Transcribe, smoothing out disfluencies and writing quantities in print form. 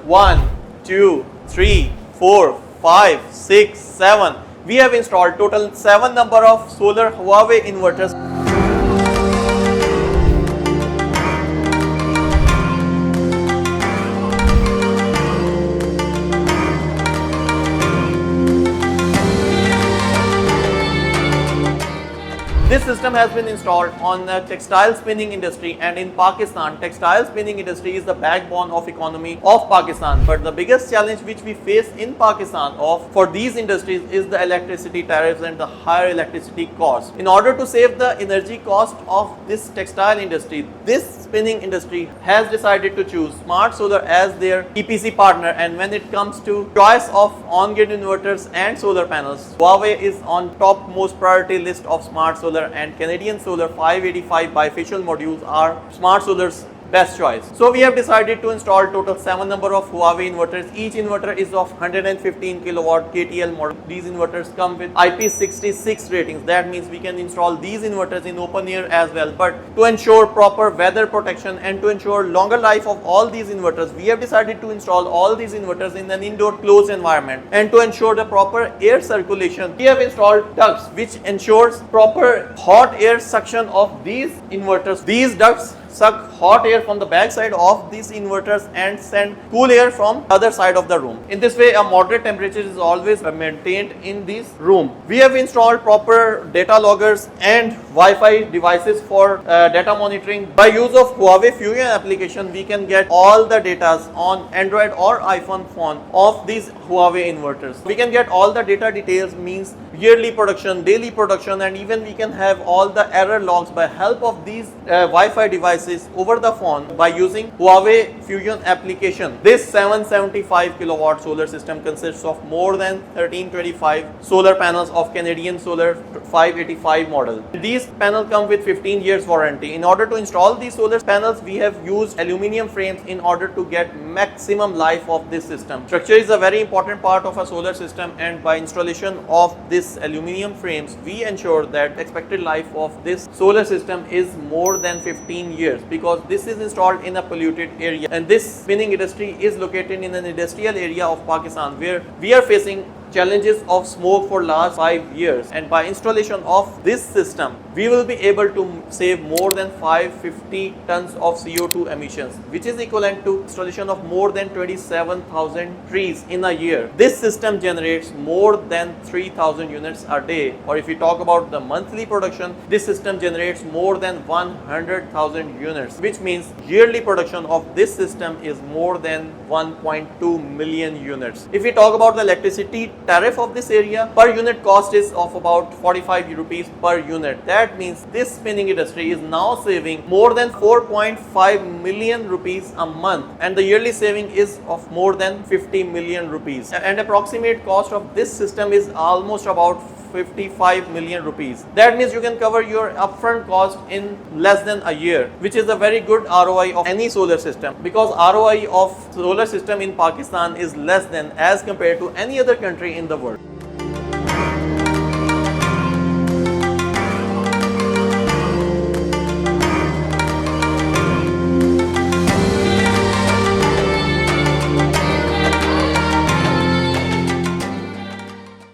1, 2, 3, 4, 5, 6, 7. We have installed total 7 number of solar Huawei inverters. This system has been installed on the textile spinning industry, and in Pakistan, textile spinning industry is the backbone of economy of Pakistan. But the biggest challenge which we face in Pakistan for these industries is the electricity tariffs and the higher electricity cost. In order to save the energy cost of this textile industry, this spinning industry has decided to choose Smart Solar as their EPC partner. And when it comes to choice of on-grid inverters and solar panels, Huawei is on top most priority list of Smart Solar, and Canadian Solar 585 bifacial modules are Smart Solar's best choice. So we have decided to install total 7 number of Huawei inverters. Each inverter is of 115 kilowatt KTL model. These inverters come with IP66 ratings. That means we can install these inverters in open air as well. But to ensure proper weather protection and to ensure longer life of all these inverters, we have decided to install all these inverters in an indoor closed environment. And to ensure the proper air circulation, we have installed ducts which ensures proper hot air suction of these inverters. These ducts suck hot air from the back side of these inverters and send cool air from the other side of the room. In this way, a moderate temperature is always maintained in this room. We have installed proper data loggers and Wi-Fi devices for data monitoring. By use of Huawei Fusion application, we can get all the data on Android or iPhone phone of these Huawei inverters. We can get all the data details, means yearly production, daily production, and even we can have all the error logs by help of these Wi-Fi devices over the phone by using Huawei Fusion application. This 775 kilowatt solar system consists of more than 1325 solar panels of Canadian Solar 585 model. These panels come with 15 years warranty. In order to install these solar panels, we have used aluminum frames in order to get maximum life of this system. Structure is a very important part of a solar system, and by installation of this aluminum frames, we ensure that expected life of this solar system is more than 15 years, because this is installed in a polluted area, and this spinning industry is located in an industrial area of Pakistan where we are facing challenges of smoke for last 5 years. And by installation of this system, we will be able to save more than 550 tons of CO2 emissions, which is equivalent to installation of more than 27,000 trees in a year. This system generates more than 3,000 units a day, or if we talk about the monthly production, this system generates more than 100,000 units, which means yearly production of this system is more than 1.2 million units. If we talk about the electricity tariff of this area, per unit cost is of about 45 rupees per unit. That means this spinning industry is now saving more than 4.5 million rupees a month, and the yearly saving is of more than 50 million rupees. And approximate cost of this system is almost about 55 million rupees. That means you can cover your upfront cost in less than a year, which is a very good ROI of any solar system, because ROI of solar system in Pakistan is less than as compared to any other country in the world.